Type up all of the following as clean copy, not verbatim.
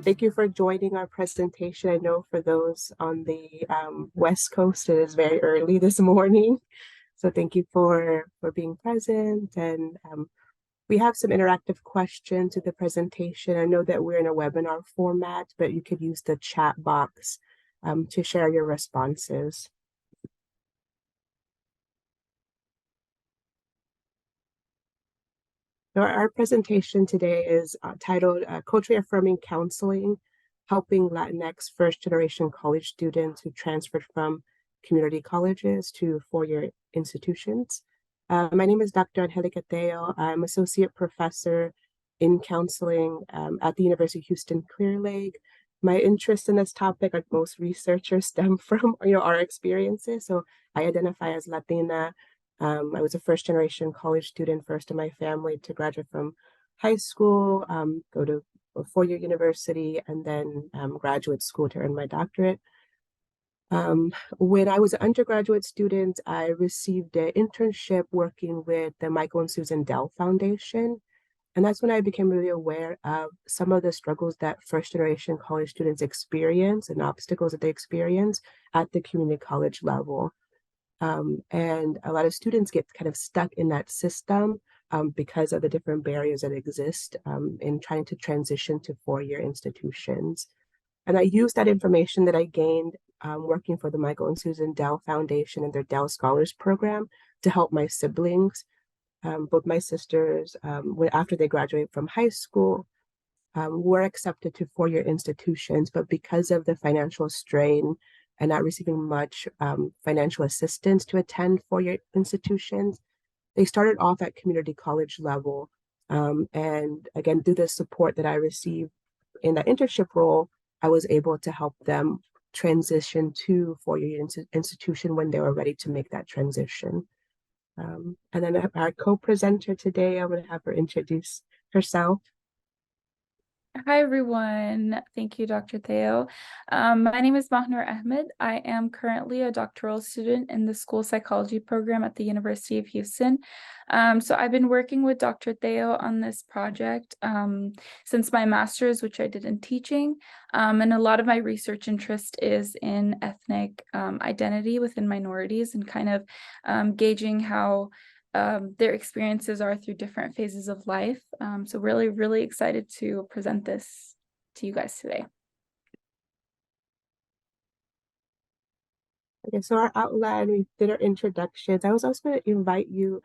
Thank you for joining our presentation. I know for those on the West Coast, it is very early this morning. So thank you for being present. And we have some interactive questions to the presentation. I know that we're in a webinar format, but you could use the chat box to share your responses. So our presentation today is titled Culturally Affirming Counseling, Helping Latinx First-Generation College Students who transferred from community colleges to four-year institutions. My name is Dr. Angelica Tello. I'm Associate Professor in Counseling at the University of Houston Clear Lake. My interest in this topic, like most researchers, stem from our experiences. So I identify as Latina. I was a first-generation college student, first in my family to graduate from high school, go to a four-year university, and then graduate school to earn my doctorate. When I was an undergraduate student, I received an internship working with the Michael and Susan Dell Foundation. And that's when I became really aware of some of the struggles that first-generation college students experience and obstacles that they experience at the community college level. And a lot of students get kind of stuck in that system because of the different barriers that exist in trying to transition to four-year institutions. And I used that information that I gained working for the Michael and Susan Dell Foundation and their Dell Scholars Program to help my siblings, both my sisters, after they graduated from high school, were accepted to four-year institutions, but because of the financial strain and not receiving much financial assistance to attend four-year institutions, they started off at community college level. And again, through the support that I received in that internship role, I was able to help them transition to four-year institution when they were ready to make that transition. And then our co-presenter today, I'm going to have her introduce herself. Hi, everyone. Thank you, Dr. Tello. My name is Mahnoor Ahmed. I am currently a doctoral student in the school psychology program at the University of Houston. So I've been working with Dr. Tello on this project since my master's, which I did in teaching. And a lot of my research interest is in ethnic identity within minorities and kind of gauging how their experiences are through different phases of life. So really, really excited to present this to you guys today. Okay, so our outline, we did our introductions. I was also going to invite you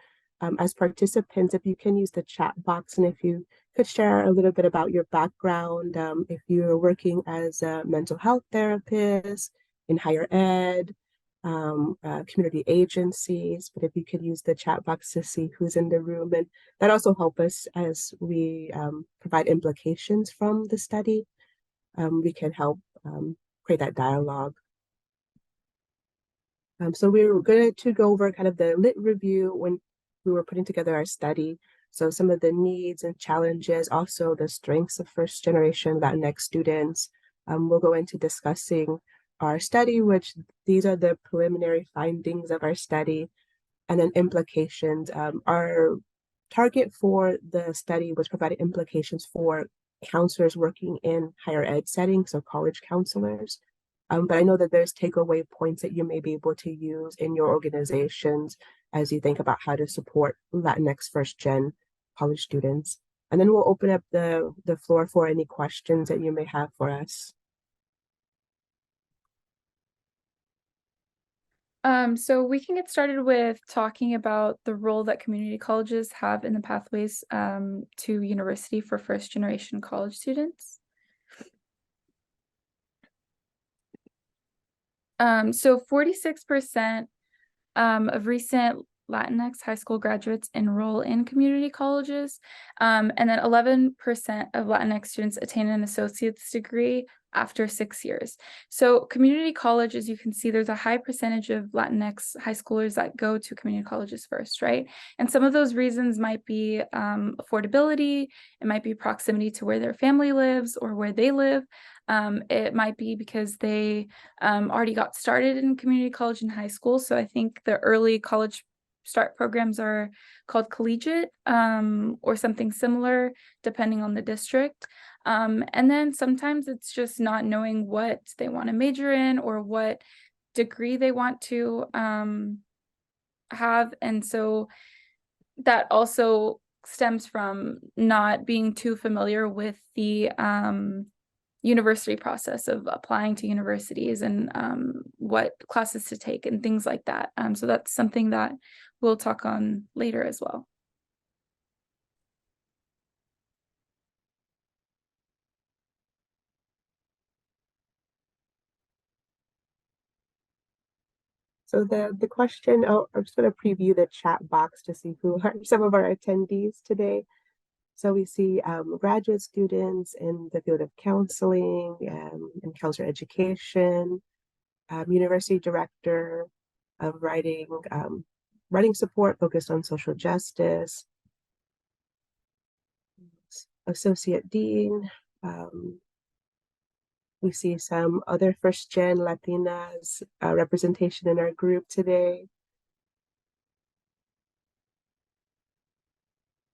as participants, if you can use the chat box and if you could share a little bit about your background, if you're working as a mental health therapist in higher ed, community agencies, but if you could use the chat box to see who's in the room, and that also help us as we provide implications from the study. We can help create that dialogue. So we were going to go over kind of the lit review when we were putting together our study. So some of the needs and challenges, also the strengths of first generation Latinx students. We'll go into discussing our study, which these are the preliminary findings of our study, and then implications. Our target for the study was providing implications for counselors working in higher ed settings, so college counselors. But I know that there's takeaway points that you may be able to use in your organizations as you think about how to support Latinx first-gen college students. And then we'll open up the floor for any questions that you may have for us. So we can get started with talking about the role that community colleges have in the pathways to university for first-generation college students. So 46% of recent Latinx high school graduates enroll in community colleges, and then 11% of Latinx students attain an associate's degree after 6 years. So community college, as you can see, there's a high percentage of Latinx high schoolers that go to community colleges first, right? And some of those reasons might be affordability, it might be proximity to where their family lives or where they live. It might be because they already got started in community college in high school. So I think the early college start programs are called collegiate or something similar, depending on the district. And then sometimes it's just not knowing what they want to major in or what degree they want to have. And so that also stems from not being too familiar with the university process of applying to universities and what classes to take and things like that. So that's something that we'll talk on later as well. So the question, oh, I'm just going to preview the chat box to see who are some of our attendees today. So we see graduate students in the field of counseling and counselor education, university director of writing support focused on social justice, associate dean. We see some other first-gen Latinas representation in our group today.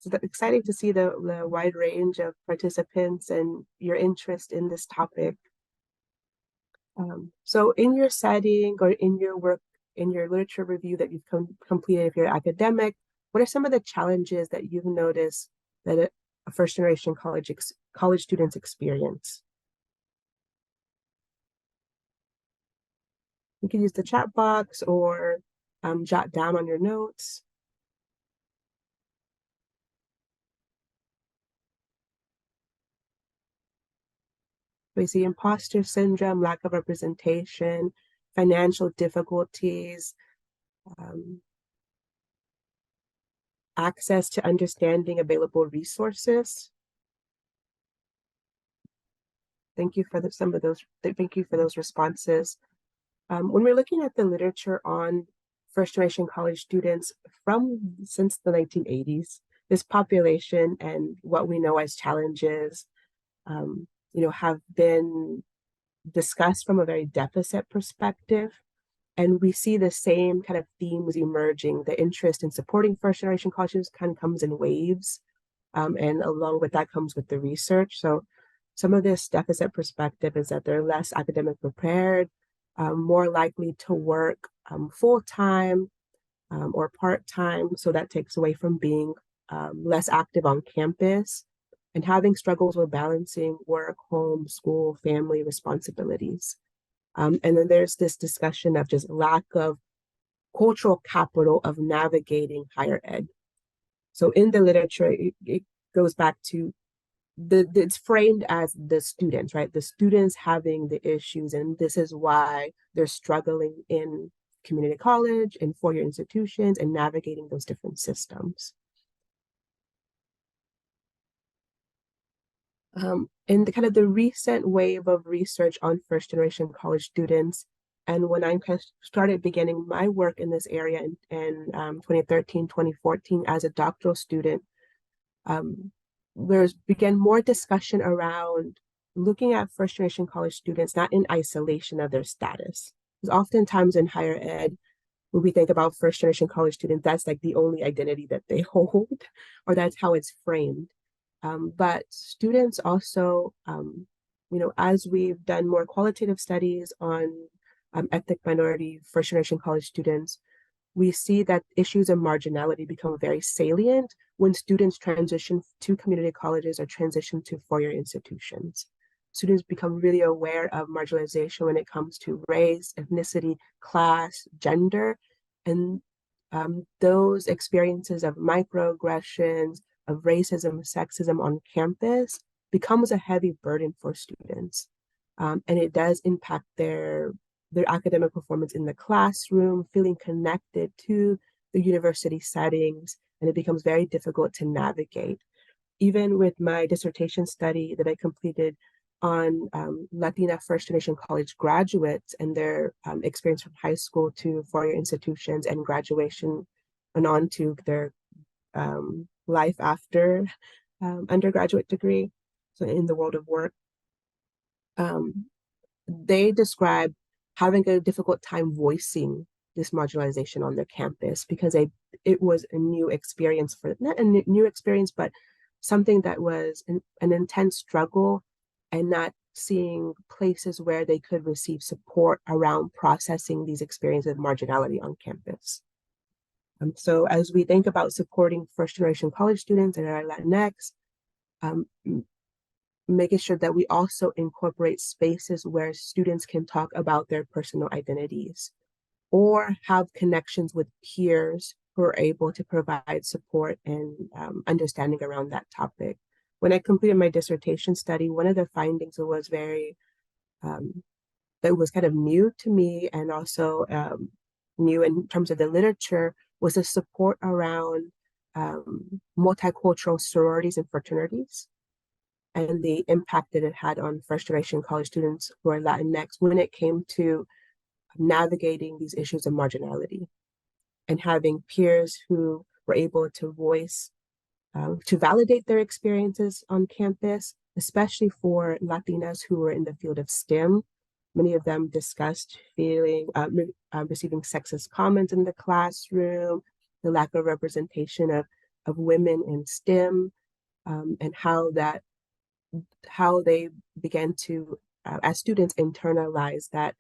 So it's exciting to see the wide range of participants and your interest in this topic. So in your setting or in your work, in your literature review that you've completed, if you're academic, what are some of the challenges that you've noticed that a first-generation college students experience? You can use the chat box or jot down on your notes. We see imposter syndrome, lack of representation, financial difficulties, access to understanding available resources. Thank you for some of those. Thank you for those responses. When we're looking at the literature on first-generation college students since the 1980s, this population and what we know as challenges, have been discussed from a very deficit perspective. And we see the same kind of themes emerging. The interest in supporting first-generation colleges kind of comes in waves. And along with that comes with the research. So some of this deficit perspective is that they're less academic prepared, more likely to work full-time or part-time. So that takes away from being less active on campus and having struggles with balancing work, home, school, family responsibilities. And then there's this discussion of just lack of cultural capital of navigating higher ed. So in the literature, it goes back to it's framed as the students, right? The students having the issues, and this is why they're struggling in community college and four-year institutions and navigating those different systems. In the kind of the recent wave of research on first-generation college students, and when I kind of started beginning my work in this area in 2013, 2014 as a doctoral student, there began more discussion around looking at first-generation college students not in isolation of their status. Because oftentimes in higher ed, when we think about first-generation college students, that's like the only identity that they hold, or that's how it's framed. But students also, as we've done more qualitative studies on ethnic minority first-generation college students, we see that issues of marginality become very salient when students transition to community colleges or transition to four-year institutions. Students become really aware of marginalization when it comes to race, ethnicity, class, gender, and those experiences of microaggressions, of racism, sexism on campus becomes a heavy burden for students. And it does impact their academic performance in the classroom, feeling connected to the university settings, and it becomes very difficult to navigate. Even with my dissertation study that I completed on Latina first-generation college graduates and their experience from high school to four-year institutions and graduation and on to their life after undergraduate degree, so in the world of work, they describe having a difficult time voicing this marginalization on their campus because it was a new experience not a new experience, but something that was an intense struggle and not seeing places where they could receive support around processing these experiences of marginality on campus. So as we think about supporting first generation college students and our Latinx, um, making sure that we also incorporate spaces where students can talk about their personal identities or have connections with peers who are able to provide support and understanding around that topic. When I completed my dissertation study, one of the findings that was um, that was kind of new to me and also new in terms of the literature was the support around multicultural sororities and fraternities and the impact that it had on first generation college students who are Latinx when it came to navigating these issues of marginality and having peers who were able to voice, to validate their experiences on campus, especially for Latinas who were in the field of STEM. Many of them discussed receiving sexist comments in the classroom, the lack of representation of women in STEM, and how they began to, as students, internalize that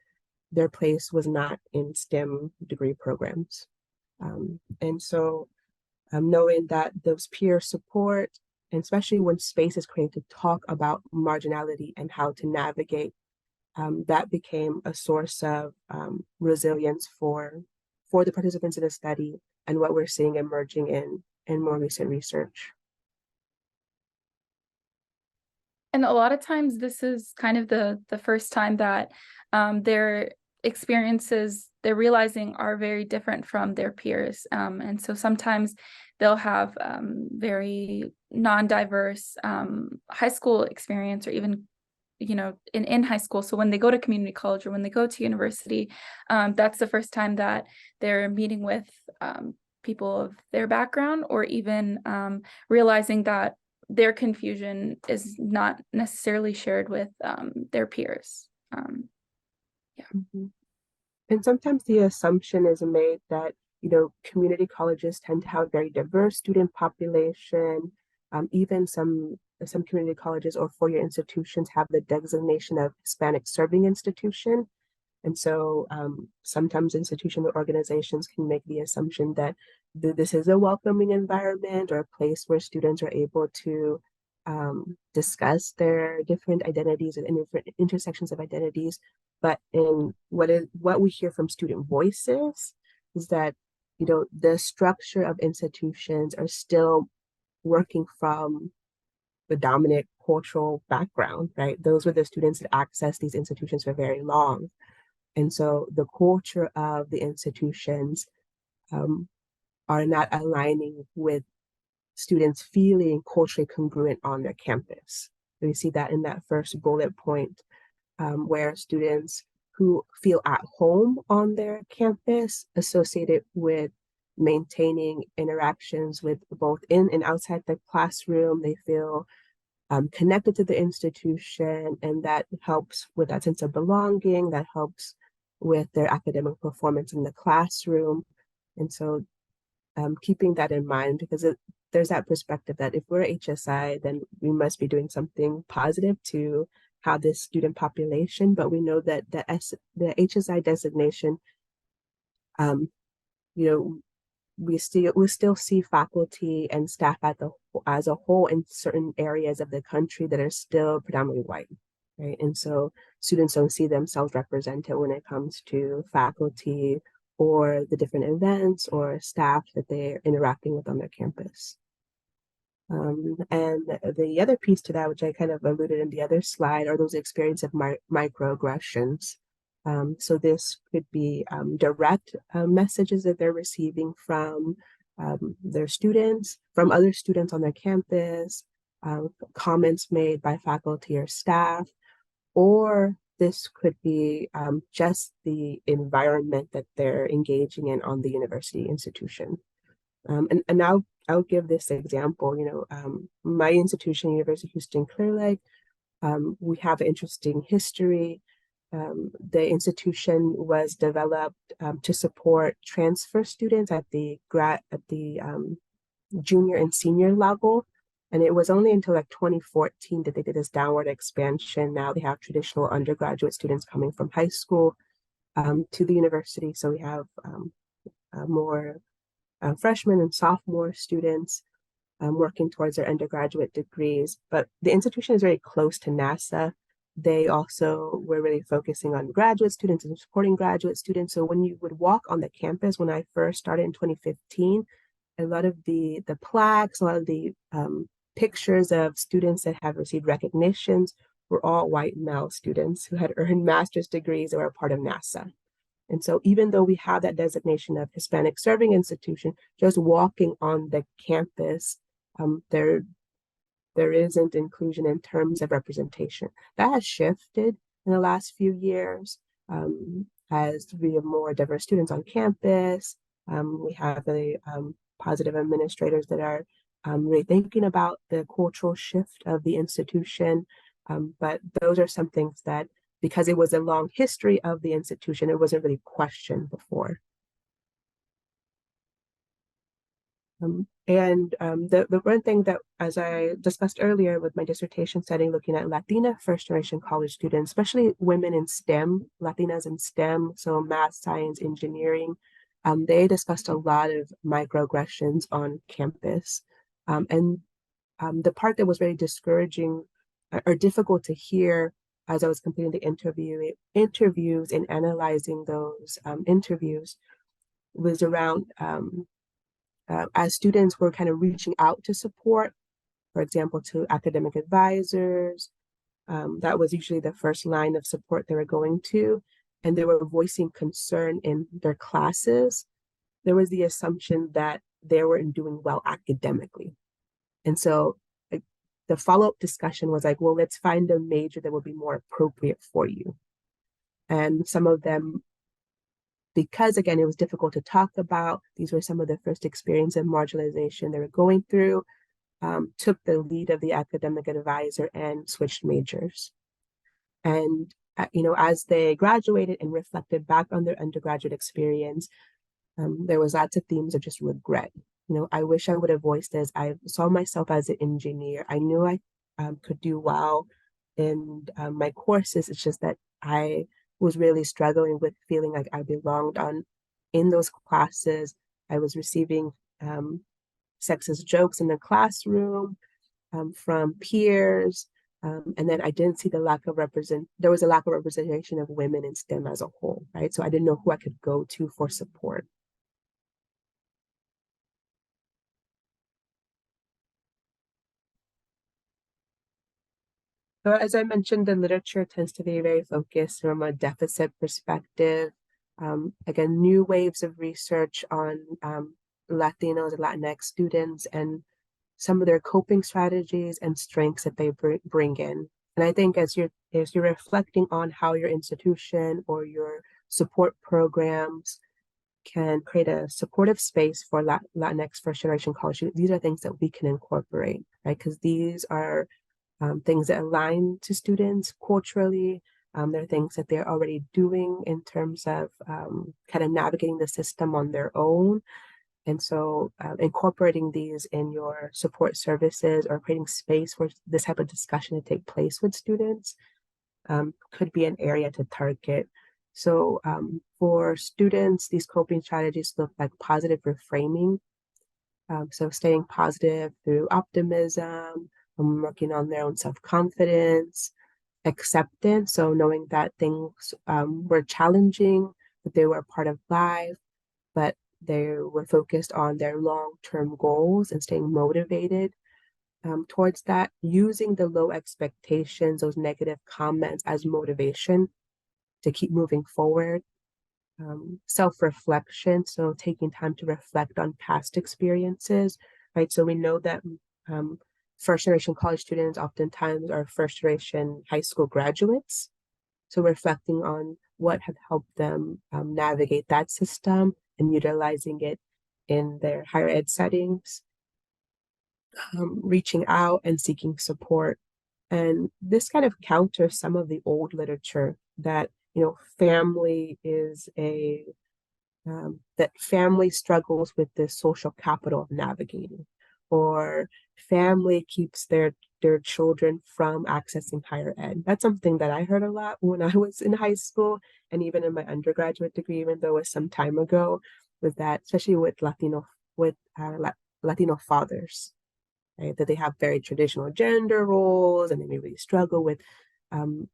their place was not in STEM degree programs. And so knowing that those peer support, and especially when space is created to talk about marginality and how to navigate, that became a source of resilience for the participants in the study and what we're seeing emerging in more recent research. And a lot of times this is kind of the first time that their experiences they're realizing are very different from their peers. And so sometimes they'll have very non-diverse high school experience or even in high school. So when they go to community college or when they go to university, that's the first time that they're meeting with people of their background or even realizing that their confusion is not necessarily shared with their peers. Yeah. Mm-hmm. And sometimes the assumption is made that, community colleges tend to have a very diverse student population. Even some community colleges or four-year institutions have the designation of Hispanic serving institution. And so sometimes institutional organizations can make the assumption that this is a welcoming environment or a place where students are able to discuss their different identities and different intersections of identities. But in what we hear from student voices is that the structure of institutions are still working from the dominant cultural background, right? Those were the students that accessed these institutions for very long. And so the culture of the institutions um, are not aligning with students feeling culturally congruent on their campus. We see that in that first bullet point, where students who feel at home on their campus associated with maintaining interactions with both in and outside the classroom, they feel connected to the institution, and that helps with that sense of belonging, that helps with their academic performance in the classroom. And so keeping that in mind, because there's that perspective that if we're HSI, then we must be doing something positive to have this student population. But we know that the HSI designation, um, you know, we still see faculty and staff as a whole in certain areas of the country that are still predominantly white, right? And so students don't see themselves represented when it comes to faculty or the different events or staff that they're interacting with on their campus. And the other piece to that, which I kind of alluded in the other slide, are those experiences of microaggressions. So this could be direct messages that they're receiving from their students, from other students on their campus, comments made by faculty or staff, or this could be just the environment that they're engaging in on the university institution. And I'll give this example. My institution, University of Houston Clear Lake, we have an interesting history. The institution was developed to support transfer students at the junior and senior level. And it was only until like 2014 that they did this downward expansion. Now they have traditional undergraduate students coming from high school to the university. So we have more freshmen and sophomore students working towards their undergraduate degrees. But the institution is very close to NASA. They also were really focusing on graduate students and supporting graduate students. So when you would walk on the campus, when I first started in 2015, a lot of the plaques, a lot of the pictures of students that have received recognitions were all white male students who had earned master's degrees or were a part of NASA. And so even though we have that designation of Hispanic Serving Institution, just walking on the campus, there isn't inclusion in terms of representation. That has shifted in the last few years as we have more diverse students on campus. We have the positive administrators that are really thinking about the cultural shift of the institution. But those are some things that, because it was a long history of the institution, it wasn't really questioned before. The one thing that, as I discussed earlier with my dissertation study, looking at Latina first-generation college students, especially women in STEM, Latinas in STEM, so math, science, engineering, they discussed a lot of microaggressions on campus. The part that was very discouraging or difficult to hear as I was completing the interviews and analyzing those interviews was around as students were kind of reaching out to support, for example, to academic advisors. That was usually the first line of support they were going to, and they were voicing concern in their classes. There was the assumption that they weren't doing well academically. And so like, the follow-up discussion was like, well, let's find a major that will be more appropriate for you. And some of them, because again, it was difficult to talk about, these were some of the first experience of marginalization they were going through, took the lead of the academic advisor and switched majors. And, as they graduated and reflected back on their undergraduate experience, there was lots of themes of just regret. I wish I would have voiced this. I saw myself as an engineer. I knew I could do well in my courses. It's just that I was really struggling with feeling like I belonged in those classes. I was receiving sexist jokes in the classroom from peers. And then I didn't see there was a lack of representation of women in STEM as a whole, right? So I didn't know who I could go to for support. So as I mentioned, the literature tends to be very focused from a deficit perspective. Again, new waves of research on Latinos and Latinx students and some of their coping strategies and strengths that they bring in. And I think as you're reflecting on how your institution or your support programs can create a supportive space for Latinx first generation college students, these are things that we can incorporate, right? Because these are things that align to students culturally. There are things that they're already doing in terms of kind of navigating the system on their own. And so incorporating these in your support services or creating space for this type of discussion to take place with students could be an area to target. So for students, these coping strategies look like positive reframing. So staying positive through optimism, working on their own self-confidence, acceptance. So knowing that things were challenging, that they were a part of life, but they were focused on their long-term goals and staying motivated towards that, using the low expectations, those negative comments as motivation to keep moving forward. Self-reflection, so taking time to reflect on past experiences, right? So we know that first generation college students oftentimes are first generation high school graduates. So reflecting on what have helped them navigate that system and utilizing it in their higher ed settings, reaching out and seeking support. And this kind of counters some of the old literature that, family is that family struggles with the social capital of navigating, or family keeps their children from accessing higher ed. That's something that I heard a lot when I was in high school and even in my undergraduate degree, even though it was some time ago, was that especially with Latino fathers, right? That they have very traditional gender roles and they may really struggle with um,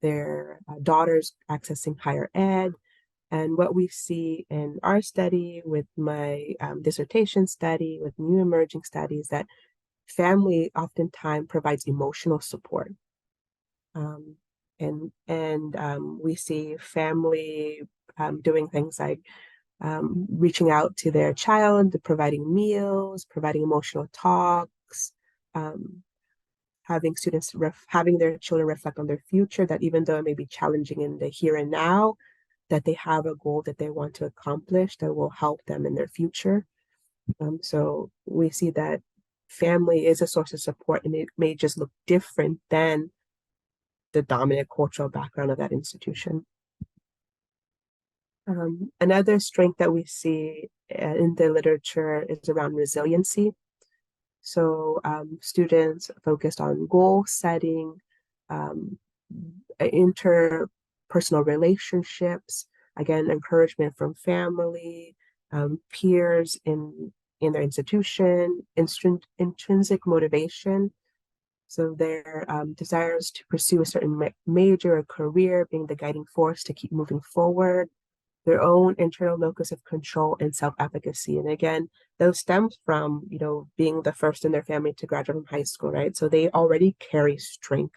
their daughters accessing higher ed. And what we see in our study, with my dissertation study, with new emerging studies, that family oftentimes provides emotional support. Um, and we see family doing things like reaching out to their child, providing meals, providing emotional talks, um, having having their children reflect on their future, that even though it may be challenging in the here and now, that they have a goal that they want to accomplish that will help them in their future. So we see that family is a source of support, and it may just look different than the dominant cultural background of that institution. Another strength that we see in the literature is around resiliency. So students focused on goal setting, um, interpersonal relationships, again, encouragement from family, peers in their institution, intrinsic motivation. So their desires to pursue a certain major or career being the guiding force to keep moving forward, their own internal locus of control and self-efficacy. And again, those stem from, being the first in their family to graduate from high school, right? So they already carry strength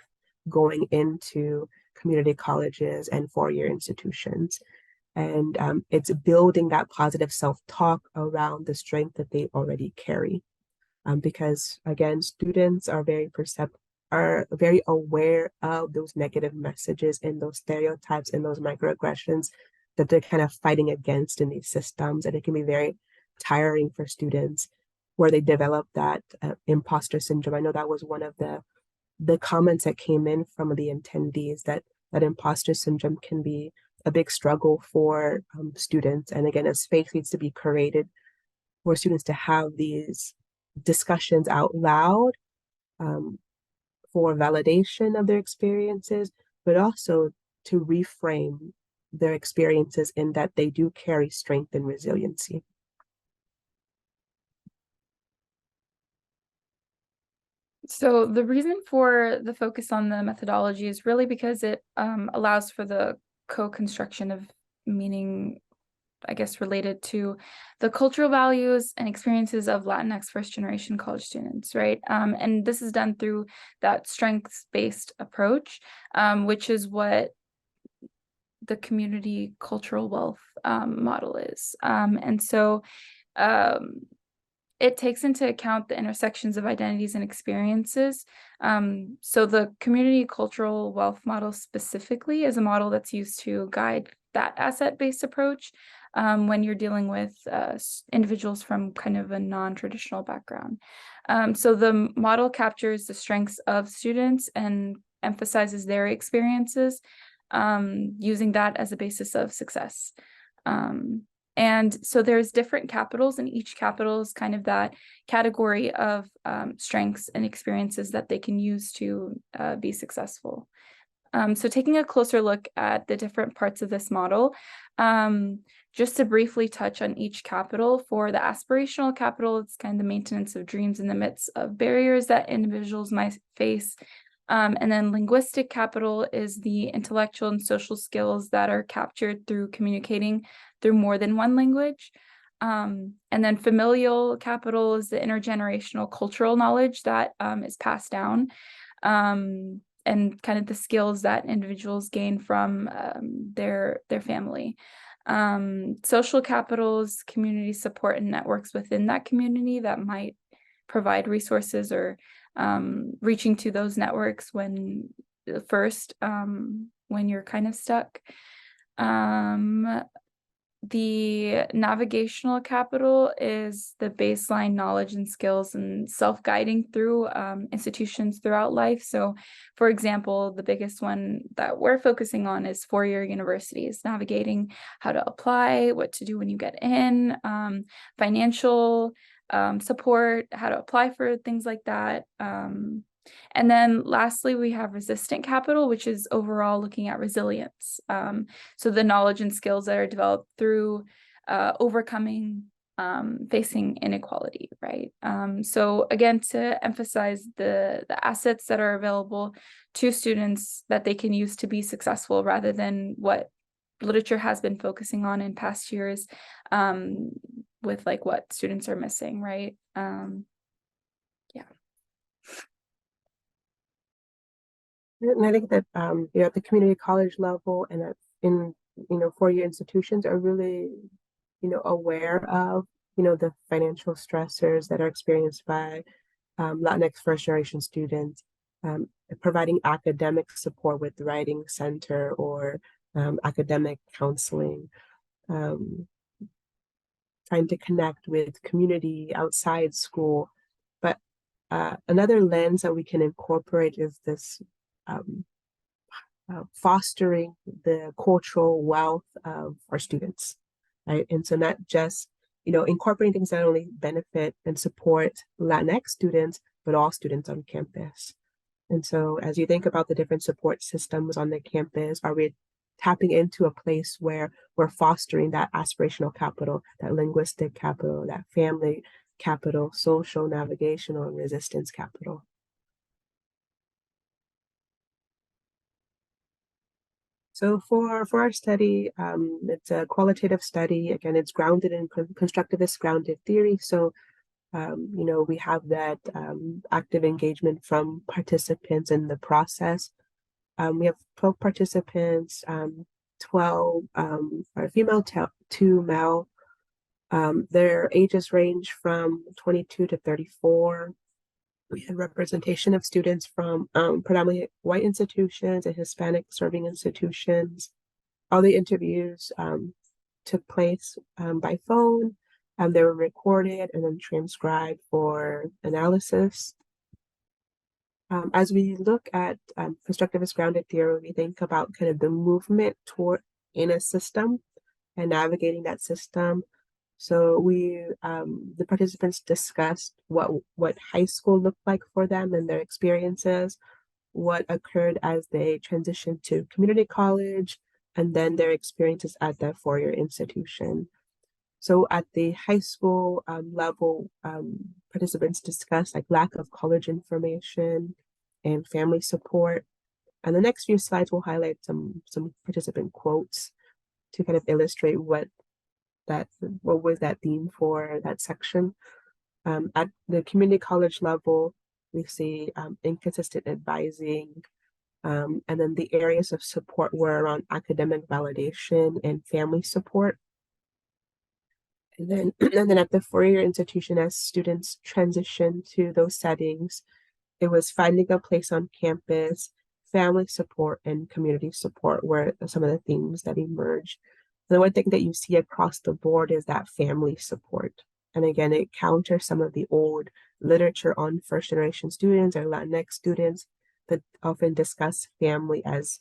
going into community colleges and four-year institutions. And it's building that positive self-talk around the strength that they already carry. Because again, students are very aware of those negative messages and those stereotypes and those microaggressions that they're kind of fighting against in these systems. And it can be very tiring for students where they develop that imposter syndrome. I know that was one of the comments that came in from the attendees, that imposter syndrome can be a big struggle for students. And again, a space needs to be created for students to have these discussions out loud um, for validation of their experiences, but also to reframe their experiences in that they do carry strength and resiliency. So the reason for the focus on the methodology is really because it allows for the co-construction of meaning, I guess, related to the cultural values and experiences of Latinx first-generation college students, right? And this is done through that strengths-based approach, which is what the community cultural wealth model is. And so it takes into account the intersections of identities and experiences. So the community cultural wealth model specifically is a model that's used to guide that asset-based approach when you're dealing with individuals from kind of a non-traditional background. So the model captures the strengths of students and emphasizes their experiences, using that as a basis of success. And so there's different capitals, and each capital is kind of that category of strengths and experiences that they can use to be successful. So taking a closer look at the different parts of this model, just to briefly touch on each capital. For the aspirational capital, it's kind of the maintenance of dreams in the midst of barriers that individuals might face. And then linguistic capital is the intellectual and social skills that are captured through communicating through more than one language. And then familial capital is the intergenerational cultural knowledge that is passed down, and kind of the skills that individuals gain from their family. Social capital is community support and networks within that community that might provide resources or reaching to those networks when you're kind of stuck. The navigational capital is the baseline knowledge and skills and self-guiding through institutions throughout life. So, for example, the biggest one that we're focusing on is four-year universities, navigating how to apply, what to do when you get in, financial support, how to apply for things like that. And then lastly, we have resistant capital, which is overall looking at resilience. So the knowledge and skills that are developed through overcoming facing inequality, right? So again, to emphasize the assets that are available to students that they can use to be successful rather than what literature has been focusing on in past years with like what students are missing, right? Yeah. And I think that at the community college level and in four-year institutions are really aware of the financial stressors that are experienced by Latinx first generation students, providing academic support with the writing center or academic counseling, trying to connect with community outside school. But another lens that we can incorporate is this fostering the cultural wealth of our students, right? And so not just, incorporating things that only benefit and support Latinx students, but all students on campus. And so as you think about the different support systems on the campus, are we tapping into a place where we're fostering that aspirational capital, that linguistic capital, that family capital, social, navigational, and resistance capital? So for our study, it's a qualitative study. Again, it's grounded in constructivist grounded theory. So, we have that active engagement from participants in the process. We have 12 participants, 12 are female, 2 male. Their ages range from 22 to 34. We had representation of students from predominantly white institutions and Hispanic serving institutions. All the interviews took place by phone. They were recorded and then transcribed for analysis. As we look at constructivist grounded theory, we think about kind of the movement toward in a system and navigating that system. So the participants discussed what high school looked like for them and their experiences, what occurred as they transitioned to community college, and then their experiences at the four-year institution. So at the high school level, participants discussed like lack of college information and family support. And the next few slides will highlight some participant quotes to kind of illustrate what was that theme for that section. At the community college level, we see inconsistent advising, and then the areas of support were around academic validation and family support. And then at the four-year institution, as students transition to those settings, it was finding a place on campus, family support, and community support were some of the themes that emerged. And the one thing that you see across the board is that family support. And again, it counters some of the old literature on first generation students or Latinx students that often discuss family as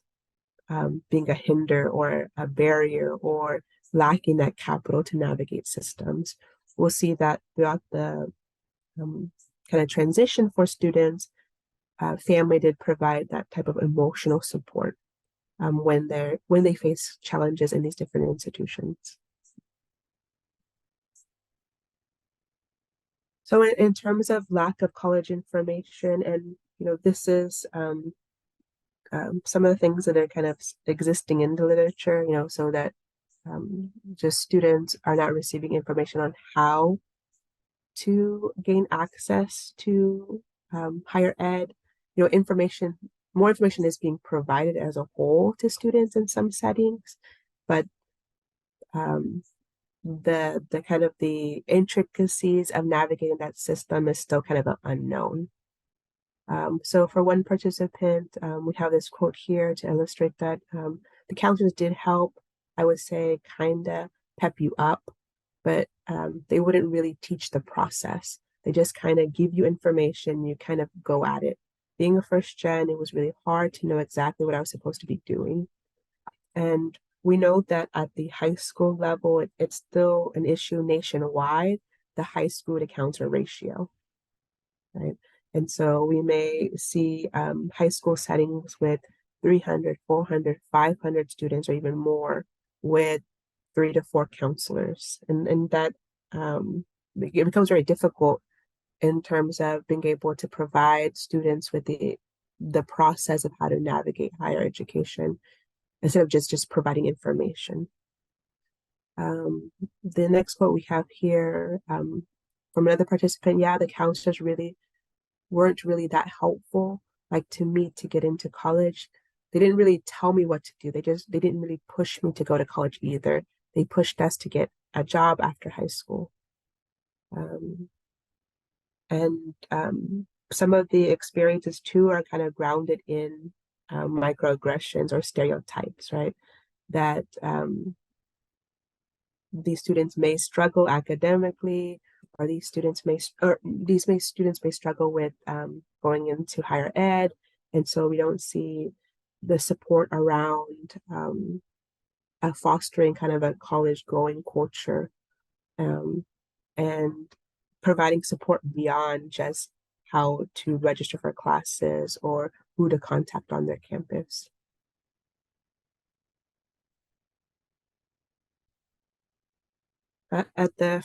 being a hinder or a barrier or lacking that capital to navigate systems. We'll see that throughout the kind of transition for students, family did provide that type of emotional support when they face challenges in these different institutions. So in terms of lack of college information, and this is some of the things that are kind of existing in the literature, so that just students are not receiving information on how to gain access to higher ed. More information is being provided as a whole to students in some settings, but the kind of the intricacies of navigating that system is still kind of an unknown. So for one participant, we have this quote here to illustrate that the counselors did help, I would say, kind of pep you up, but they wouldn't really teach the process. They just kind of give you information, you kind of go at it. Being a first gen, it was really hard to know exactly what I was supposed to be doing. And we know that at the high school level, it's still an issue nationwide the high school to counselor ratio, right? And so we may see high school settings with 300, 400, 500 students or even more with 3 to 4 counselors. And that it becomes very difficult in terms of being able to provide students with the process of how to navigate higher education instead of just providing information. The next quote we have here from another participant, yeah, the counselors really weren't really that helpful, like to me to get into college. They didn't really tell me what to do. They didn't really push me to go to college either. They pushed us to get a job after high school. And some of the experiences too are kind of grounded in microaggressions or stereotypes, right? That these students may struggle academically, or these students may struggle with going into higher ed, and so we don't see the support around fostering kind of a college going culture um, and providing support beyond just how to register for classes or who to contact on their campus. At the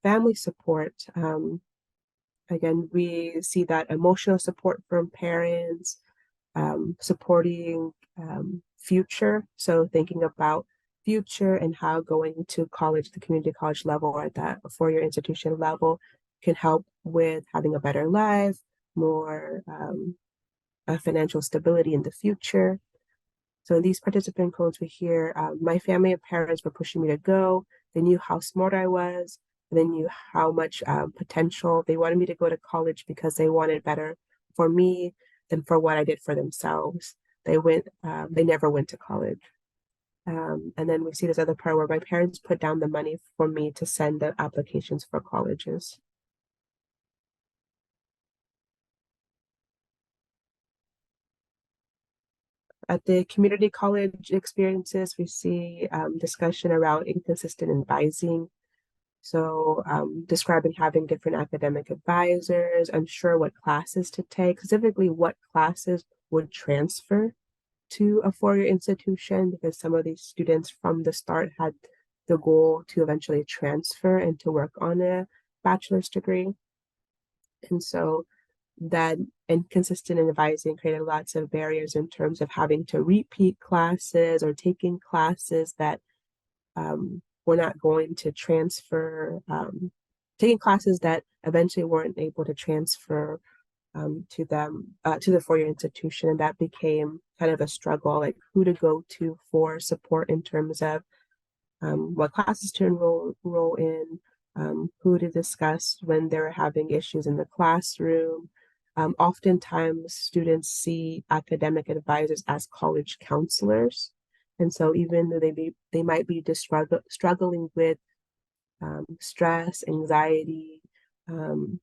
family support, again, we see that emotional support from parents, supporting future. So thinking about future and how going to college, the community college level or at that 4-year institution level can help with having a better life, more financial stability in the future. So in these participant codes we hear, my family and parents were pushing me to go. They knew how smart I was. They knew how much potential. They wanted me to go to college because they wanted better for me than for what I did for themselves. They never went to college. And then we see this other part where my parents put down the money for me to send the applications for colleges. At the community college experiences, we see discussion around inconsistent advising. So describing having different academic advisors, unsure what classes to take, specifically what classes would transfer to a 4-year institution, because some of these students from the start had the goal to eventually transfer and to work on a bachelor's degree. And so that inconsistent advising created lots of barriers in terms of having to repeat classes or taking classes that were not going to transfer, taking classes that eventually weren't able to transfer to the 4-year institution. And that became kind of a struggle, like who to go to for support in terms of what classes to enroll in, who to discuss when they're having issues in the classroom. Oftentimes, students see academic advisors as college counselors. And so even though they might be just struggling with stress, anxiety, um,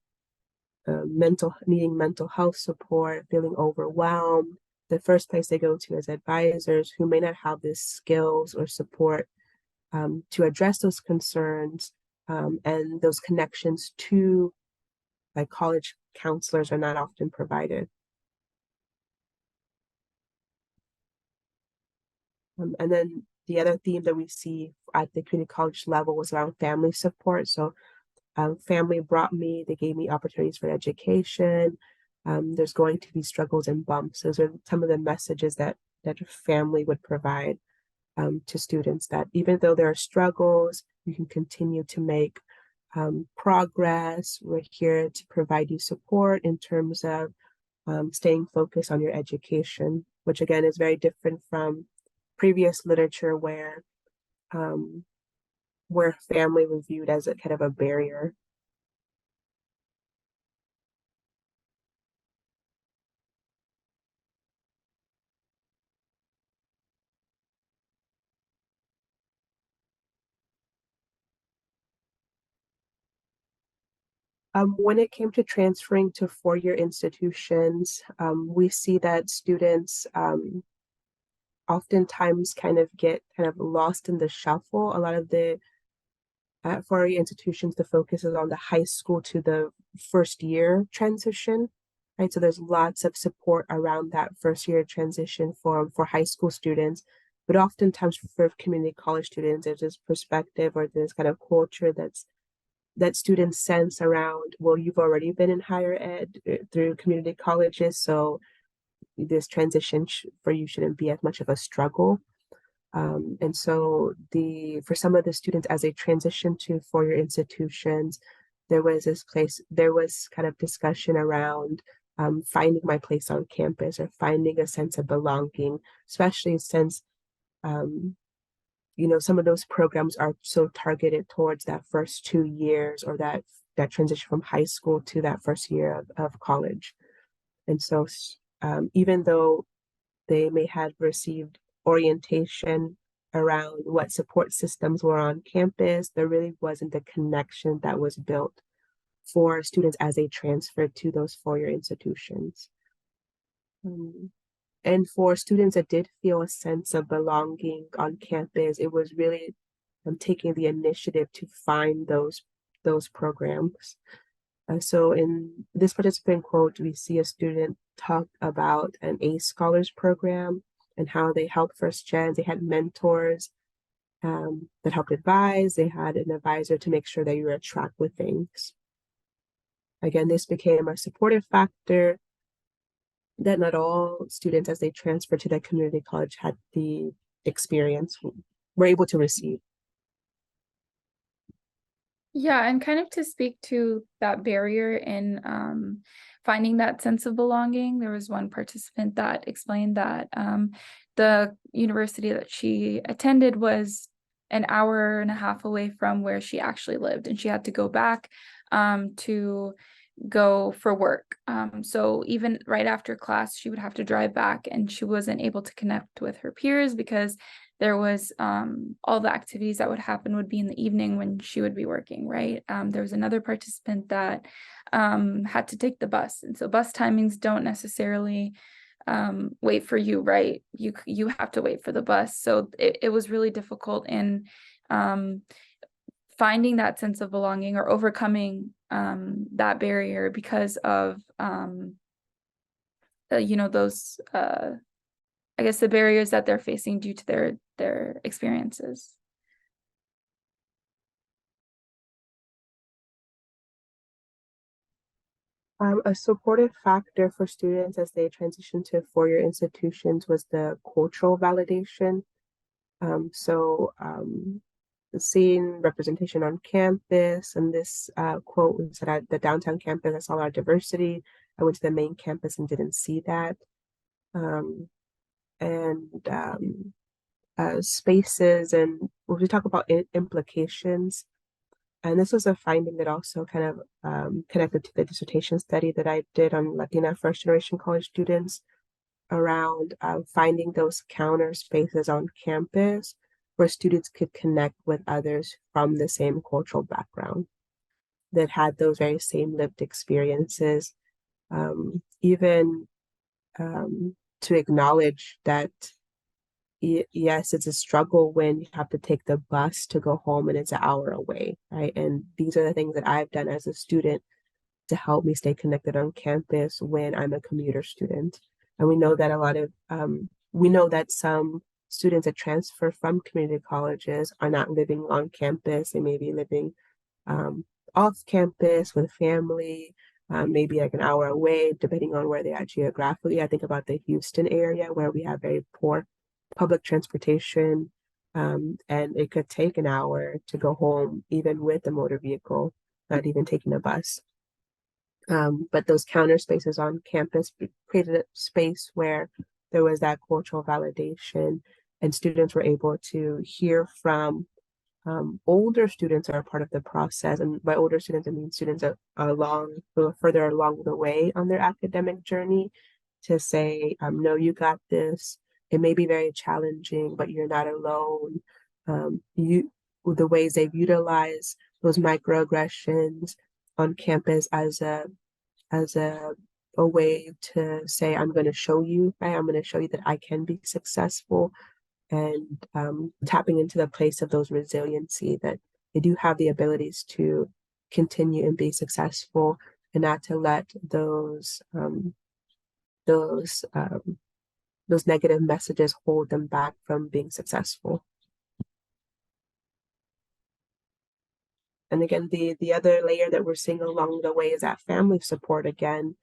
needing mental health support, feeling overwhelmed, the first place they go to is advisors who may not have the skills or support to address those concerns, and those connections to like college counselors are not often provided. And then the other theme that we see at the community college level was around family support. So family brought me, they gave me opportunities for education. There's going to be struggles and bumps. Those are some of the messages that family would provide to students, that even though there are struggles, you can continue to make progress. We're here to provide you support in terms of staying focused on your education, which again is very different from previous literature um, where family was viewed as a kind of a barrier. When it came to transferring to 4-year institutions, we see that students oftentimes kind of get kind of lost in the shuffle. A lot of the at 4A institutions, the focus is on the high school to the first year transition, right? So there's lots of support around that first year transition for high school students. But oftentimes for community college students, there's this perspective or this kind of culture that students sense around, well, you've already been in higher ed through community colleges, so this transition for you shouldn't be as much of a struggle. And so for some of the students as they transition to four-year institutions, there was kind of discussion around finding my place on campus or finding a sense of belonging, especially since some of those programs are so targeted towards that first 2 years or that transition from high school to that first year of college. And so even though they may have received orientation around what support systems were on campus, there really wasn't the connection that was built for students as they transferred to those four-year institutions. And for students that did feel a sense of belonging on campus, it was really taking the initiative to find those programs. So in this participant quote, we see a student talk about an ACE Scholars program and how they helped first gens. They had mentors that helped advise. They had an advisor to make sure that you were on track with things. Again, this became a supportive factor that not all students, as they transferred to their community college, had the experience, were able to receive. Yeah, and kind of to speak to that barrier in finding that sense of belonging, there was one participant that explained that the university that she attended was an hour and a half away from where she actually lived, and she had to go back to go for work. So even right after class, she would have to drive back, and she wasn't able to connect with her peers because there was all the activities that would happen would be in the evening when she would be working, right? There was another participant that had to take the bus. And so bus timings don't necessarily wait for you, right? You have to wait for the bus. So it was really difficult in finding that sense of belonging or overcoming that barrier because of those I guess the barriers that they're facing due to their experiences. A supportive factor for students as they transition to four-year institutions was the cultural validation. Seeing representation on campus, and this quote was that at the downtown campus, I saw our diversity. I went to the main campus and didn't see that. Spaces, and when we talk about implications, and this was a finding that also kind of connected to the dissertation study that I did on Latina first generation college students around finding those counter spaces on campus where students could connect with others from the same cultural background that had those very same lived experiences. Even to acknowledge that yes, it's a struggle when you have to take the bus to go home and it's an hour away, right? And these are the things that I've done as a student to help me stay connected on campus when I'm a commuter student. And we know that some students that transfer from community colleges are not living on campus. They may be living off campus with family, maybe like an hour away, depending on where they are geographically. I think about the Houston area where we have very poor public transportation, and it could take an hour to go home, even with a motor vehicle, not even taking a bus. But those counter spaces on campus created a space where there was that cultural validation, and students were able to hear from older students are a part of the process. And by older students, I mean students that are further along the way on their academic journey, to say, no, you got this. It may be very challenging, but you're not alone. The ways they've utilized those microaggressions on campus as a way to say, I'm going to show you, right? I'm going to show you that I can be successful, and tapping into the place of those resiliency that they do have the abilities to continue and be successful, and not to let those those negative messages hold them back from being successful. And again, the other layer that we're seeing along the way is that family support again.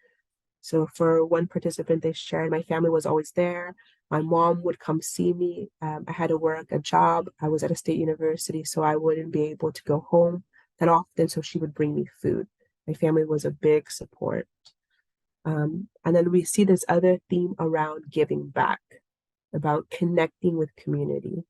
So for one participant, they shared, my family was always there. My mom would come see me. I had to work a job. I was at a state university, so I wouldn't be able to go home that often. So she would bring me food. My family was a big support. And then we see this other theme around giving back, about connecting with community.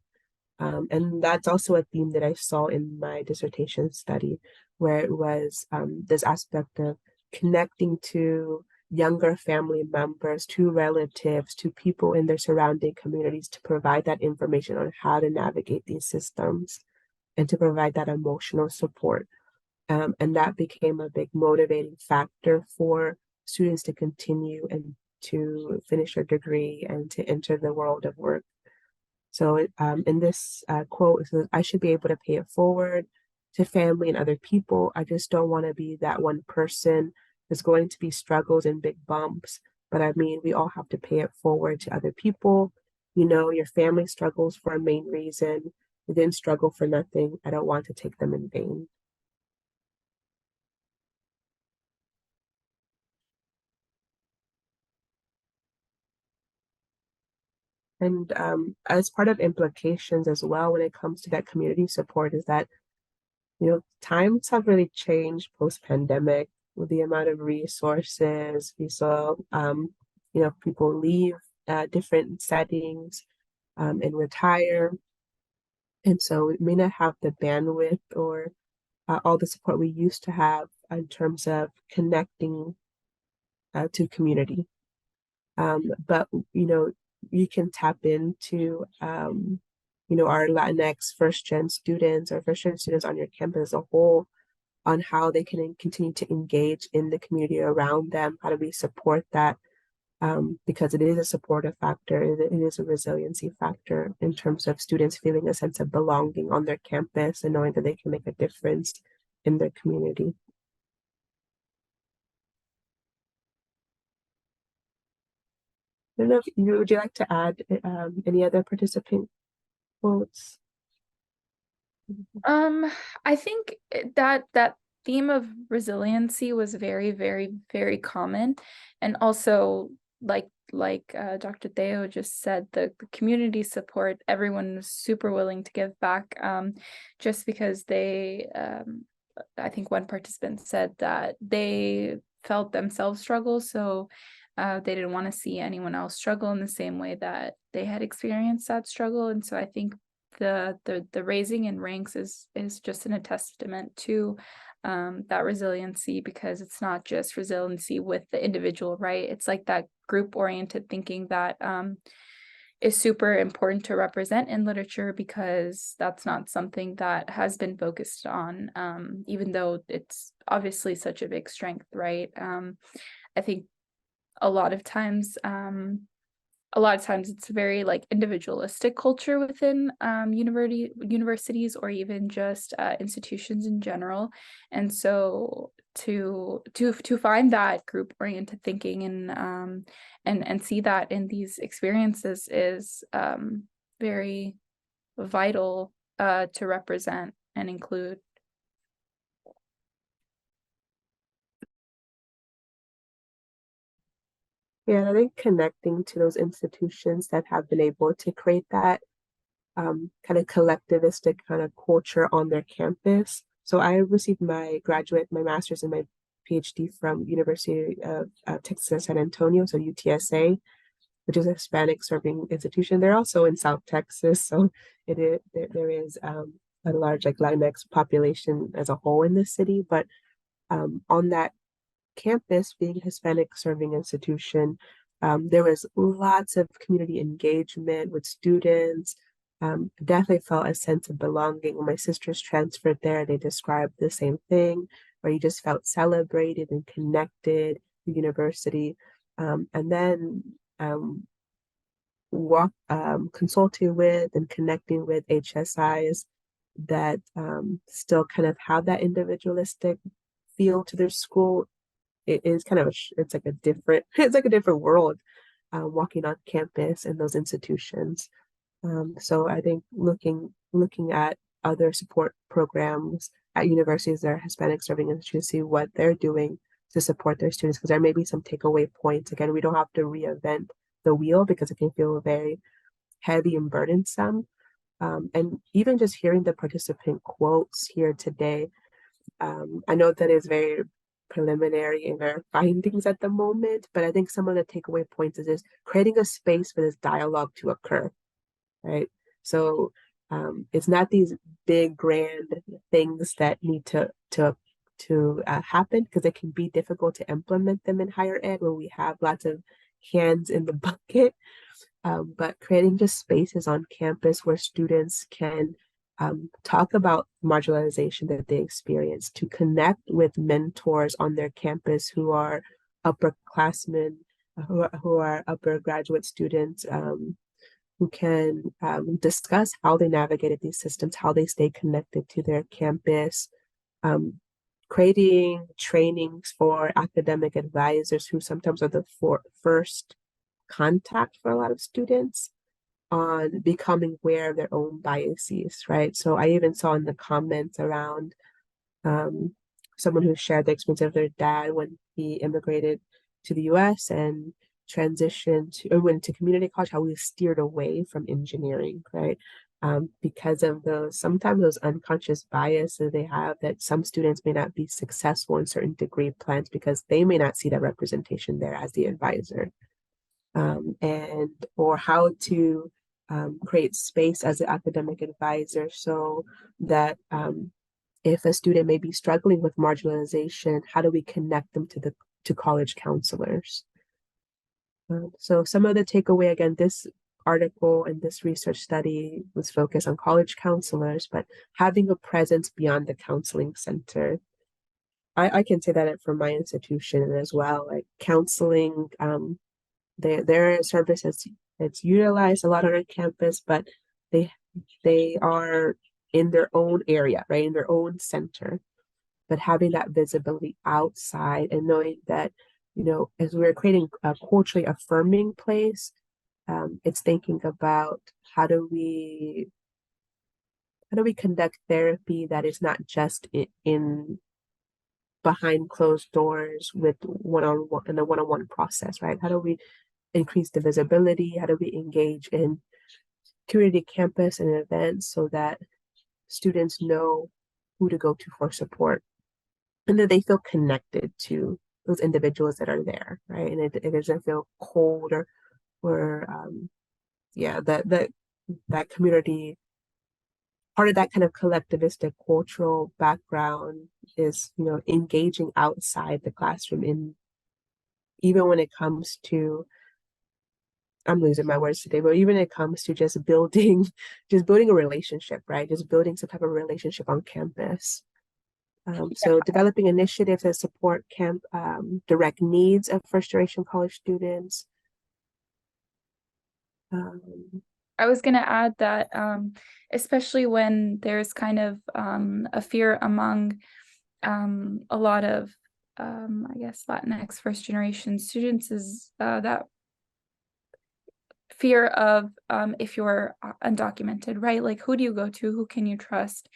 And that's also a theme that I saw in my dissertation study, where it was this aspect of connecting to younger family members, to relatives, to people in their surrounding communities to provide that information on how to navigate these systems and to provide that emotional support. And that became a big motivating factor for students to continue and to finish their degree and to enter the world of work. So in this quote, it says, I should be able to pay it forward to family and other people. I just don't want to be that one person. There's going to be struggles and big bumps, but I mean, we all have to pay it forward to other people. You know, your family struggles for a main reason. They didn't struggle for nothing. I don't want to take them in vain. And as part of implications as well, when it comes to that community support, is that, you know, times have really changed post-pandemic with the amount of resources. We saw, you know, people leave different settings and retire. And so we may not have the bandwidth or all the support we used to have in terms of connecting to community. But you know, you can tap into you know, our Latinx first gen students or first gen students on your campus as a whole on how they can continue to engage in the community around them. How do we support that? Because it is a supportive factor, it is a resiliency factor in terms of students feeling a sense of belonging on their campus and knowing that they can make a difference in their community. I don't know if you would you like to add any other participant quotes? I think that theme of resiliency was very, very, very common. And also, like Dr. Theo just said, the community support, everyone was super willing to give back, just because they, I think one participant said that they felt themselves struggle, so they didn't want to see anyone else struggle in the same way that they had experienced that struggle. And so I think the raising in ranks is just a testament to that resiliency, because it's not just resiliency with the individual, right? It's like that group oriented thinking that is super important to represent in literature, because that's not something that has been focused on, even though it's obviously such a big strength, right? I think a lot of times it's very like individualistic culture within universities or even just institutions in general. And so to find that group oriented thinking and see that in these experiences is very vital to represent and include. Yeah, I think connecting to those institutions that have been able to create that kind of collectivistic kind of culture on their campus. So I received my master's and my PhD from University of Texas at San Antonio, so UTSA, which is a Hispanic serving institution. They're also in South Texas, so there is a large like Latinx population as a whole in the city. But on that campus, being a Hispanic serving institution, there was lots of community engagement with students. Definitely felt a sense of belonging. When my sisters transferred there, they described the same thing, where you just felt celebrated and connected to university. And then consulting with and connecting with HSIs that still kind of have that individualistic feel to their school. It is kind of it's like a different it's like a different world walking on campus in those institutions. So I think looking at other support programs at universities that are Hispanic serving institutions, see what they're doing to support their students, because there may be some takeaway points. Again, we don't have to reinvent the wheel because it can feel very heavy and burdensome. And even just hearing the participant quotes here today, I know that is very preliminary in their findings at the moment, but I think some of the takeaway points is just creating a space for this dialogue to occur, right? So it's not these big grand things that need to happen, because it can be difficult to implement them in higher ed when we have lots of hands in the bucket. But creating just spaces on campus where students can talk about marginalization that they experience, to connect with mentors on their campus who are upperclassmen, who are upper graduate students, who can discuss how they navigated these systems, how they stay connected to their campus, um, creating trainings for academic advisors who sometimes are the first contact for a lot of students on becoming aware of their own biases, right? So I even saw in the comments around um, someone who shared the experience of their dad when he immigrated to the US and transitioned to or went to community college, how we steered away from engineering, right? Because of those sometimes those unconscious biases they have, that some students may not be successful in certain degree plans because they may not see that representation there as the advisor. And or how to create space as an academic advisor so that if a student may be struggling with marginalization, how do we connect them to college counselors? So some of the takeaway, again, this article and this research study was focused on college counselors, but having a presence beyond the counseling center. I can say that for my institution as well, like counseling, their service is it's utilized a lot on our campus, but they they are in their own area, right, in their own center. But having that visibility outside and knowing that, as we're creating a culturally affirming place, it's thinking about how do we conduct therapy that is not just in behind closed doors with one-on-one in the one-on-one process, right? How do we increase the visibility? How do we engage in community campus and events so that students know who to go to for support and that they feel connected to those individuals that are there, right? And it doesn't feel cold or yeah, that community, part of that kind of collectivistic cultural background is, engaging outside the classroom in even when it comes to I'm losing my words today, but even when it comes to just building a relationship, right? Just building some type of relationship on campus. So developing initiatives that support direct needs of first generation college students. I was going to add that especially when there's kind of a fear among a lot of, I guess, Latinx first generation students is that fear of if you're undocumented, right? Like, who do you go to? Who can you trust?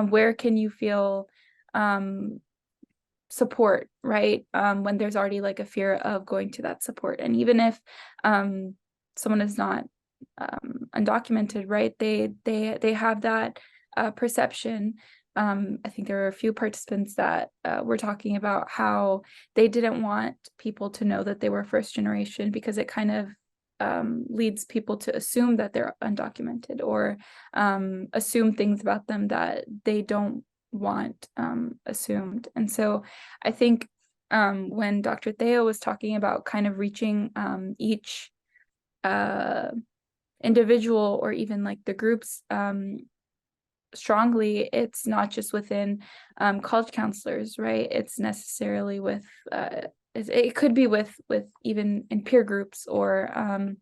Where can you feel support, right? When there's already like a fear of going to that support. And even if someone is not undocumented, right? They have that perception. I think there were a few participants that were talking about how they didn't want people to know that they were first generation because it kind of leads people to assume that they're undocumented or assume things about them that they don't want assumed. And so I think when Dr. Theo was talking about kind of reaching each individual or even like the groups strongly, it's not just within college counselors, right? It's necessarily with it could be with even in peer groups or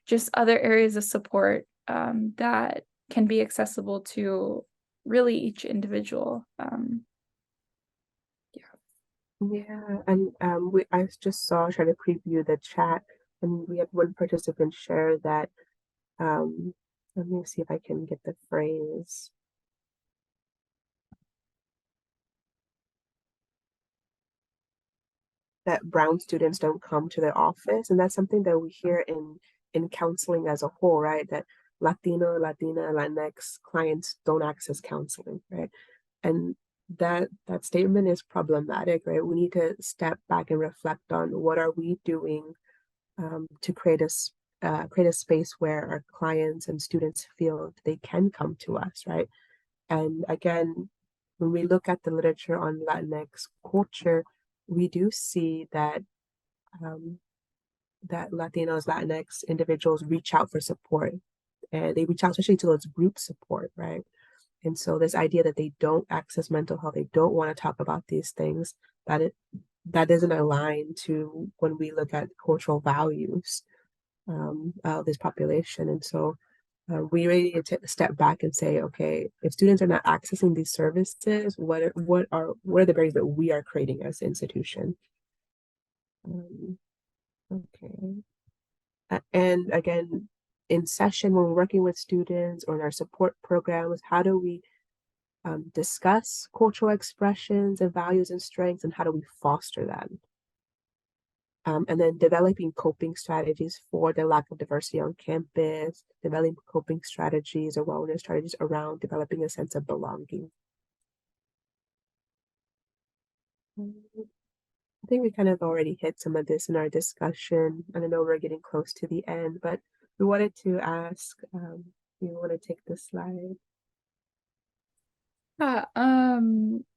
just other areas of support that can be accessible to really each individual. Yeah, and I just saw trying to preview the chat, and we had one participant share that let me see if I can get the phrase that brown students don't come to their office, and that's something that we hear in counseling as a whole, right? That Latino, Latina, Latinx clients don't access counseling, right? And that statement is problematic, right? We need to step back and reflect on what are we doing to create a space where our clients and students feel they can come to us, right? And again, when we look at the literature on Latinx culture, we do see um, that Latinos, Latinx individuals reach out for support, and they reach out especially to those group support, right? And so this idea that they don't access mental health, they don't want to talk about these things, that doesn't align to when we look at cultural values of this population. And so we really need to step back and say, okay, if students are not accessing these services, what are the barriers that we are creating as an institution? Okay. And again, in session, when we're working with students or in our support programs, how do we discuss cultural expressions and values and strengths, and how do we foster that? And then developing coping strategies for the lack of diversity on campus, developing coping strategies or wellness strategies around developing a sense of belonging. I think we kind of already hit some of this in our discussion, and I know we're getting close to the end, but we wanted to ask, you want to take this slide? Yeah,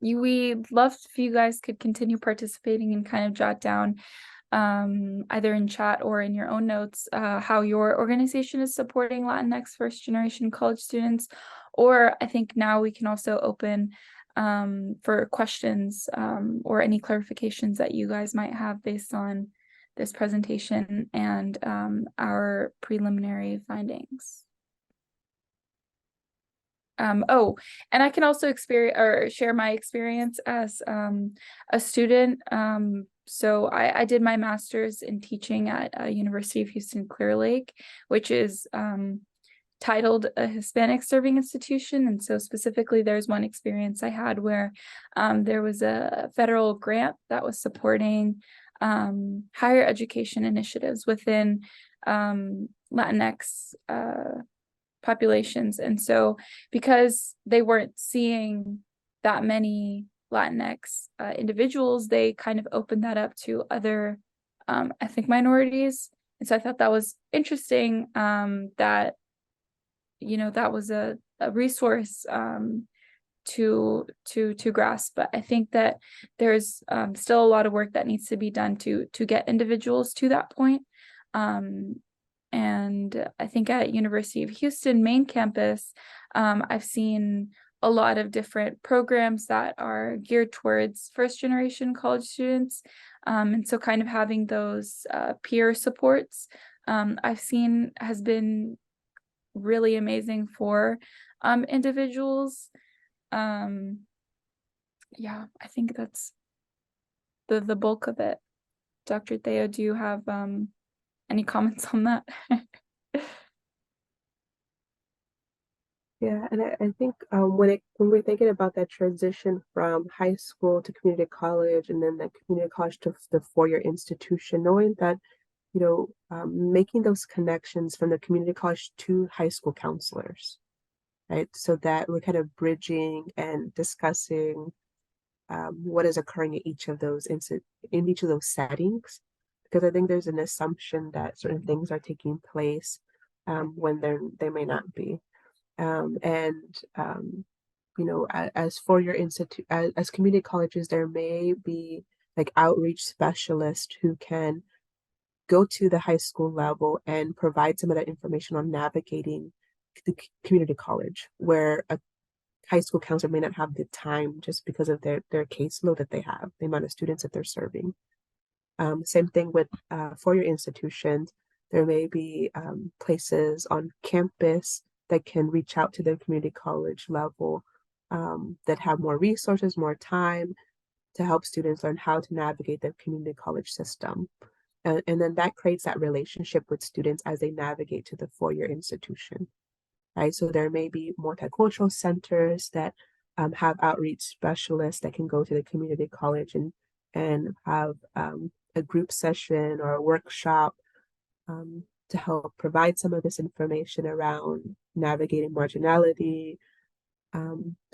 we'd love if you guys could continue participating and kind of jot down either in chat or in your own notes how your organization is supporting Latinx first generation college students. Or I think now we can also open for questions or any clarifications that you guys might have based on this presentation and our preliminary findings. Oh, and I can also share my experience as a student. So I did my master's in teaching at University of Houston Clear Lake, which is titled a Hispanic serving institution. And so specifically, there's one experience I had where there was a federal grant that was supporting higher education initiatives within Latinx populations. And so because they weren't seeing that many Latinx individuals, they kind of opened that up to other ethnic minorities. And so I thought that was interesting that, that was a resource to grasp. But I think that there's still a lot of work that needs to be done to get individuals to that point. And I think at University of Houston main campus, I've seen a lot of different programs that are geared towards first generation college students. And so kind of having those peer supports I've seen has been really amazing for individuals. Yeah, I think that's the bulk of it. Dr. Theo, do you have any comments on that? Yeah, and I think when we're thinking about that transition from high school to community college and then that community college to the four-year institution, knowing that, making those connections from the community college to high school counselors, right? So that we're kind of bridging and discussing what is occurring in each of those settings, because I think there's an assumption that certain things are taking place when they may not be. And as for your institute, as community colleges, there may be like outreach specialists who can go to the high school level and provide some of that information on navigating the community college, where a high school counselor may not have the time just because of their caseload that they have, the amount of students that they're serving. Same thing with for your institutions, there may be places on campus that can reach out to the community college level that have more resources, more time to help students learn how to navigate the community college system. And then that creates that relationship with students as they navigate to the four-year institution, right? So there may be multicultural centers that have outreach specialists that can go to the community college and have a group session or a workshop to help provide some of this information around navigating marginality,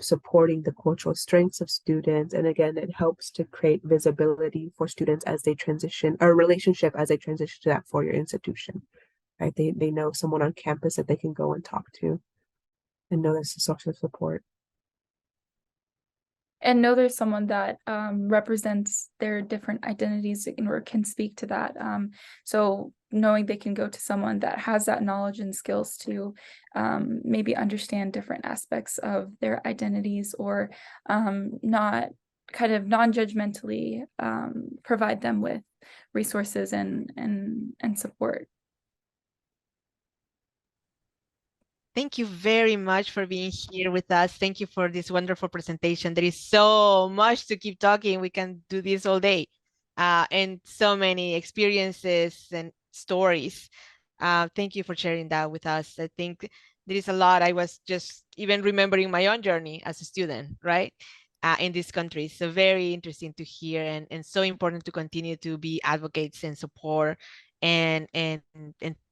supporting the cultural strengths of students. And again, it helps to create visibility for students as they transition, or relationship as they transition to that four-year institution, right? They know someone on campus that they can go and talk to and know there's a source of support. And know there's someone that represents their different identities or can speak to that. So knowing they can go to someone that has that knowledge and skills to maybe understand different aspects of their identities, or not kind of non-judgmentally provide them with resources and support. Thank you very much for being here with us. Thank you for this wonderful presentation. There is so much to keep talking. We can do this all day, and so many experiences and stories. Thank you for sharing that with us. I think there is a lot. I was just even remembering my own journey as a student, right? In this country. So very interesting to hear, and so important to continue to be advocates and support, and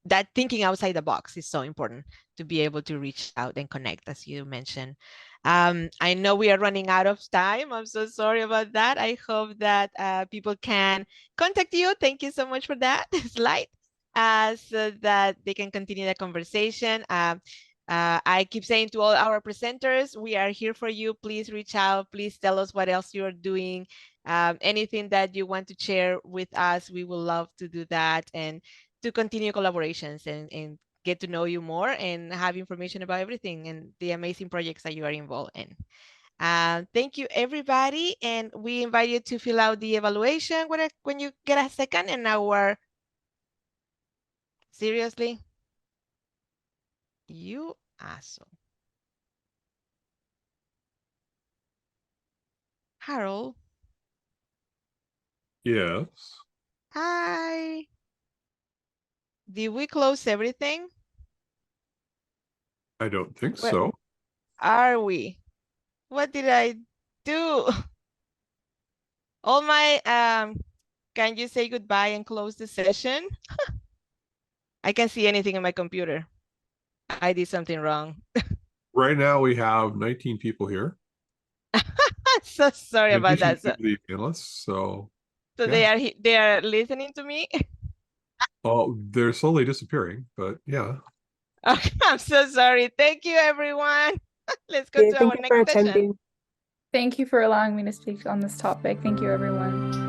that thinking outside the box is so important to be able to reach out and connect, as you mentioned. I know we are running out of time. I'm so sorry about that. I hope that people can contact you. Thank you so much for that slide, so that they can continue the conversation. I keep saying to all our presenters, we are here for you. Please reach out. Please tell us what else you're doing. Anything that you want to share with us, we will love to do that, and to continue collaborations and get to know you more and have information about everything and the amazing projects that you are involved in. Thank you, everybody. And we invite you to fill out the evaluation when you get a second. And seriously, you asshole. Harold. Yes. Hi. Did we close everything? I don't think Where so. are we? What did I do? All my, can you say goodbye and close the session? I can't see anything in my computer. I did something wrong. Right now we have 19 people here. So sorry In about addition that. to the panelists, so So yeah. they are listening to me. Oh, they're slowly disappearing, but yeah. Okay, I'm so sorry. Thank you, everyone. Let's go Yeah, to thank our you for next session. attending. Thank you for allowing me to speak on this topic. Thank you, everyone.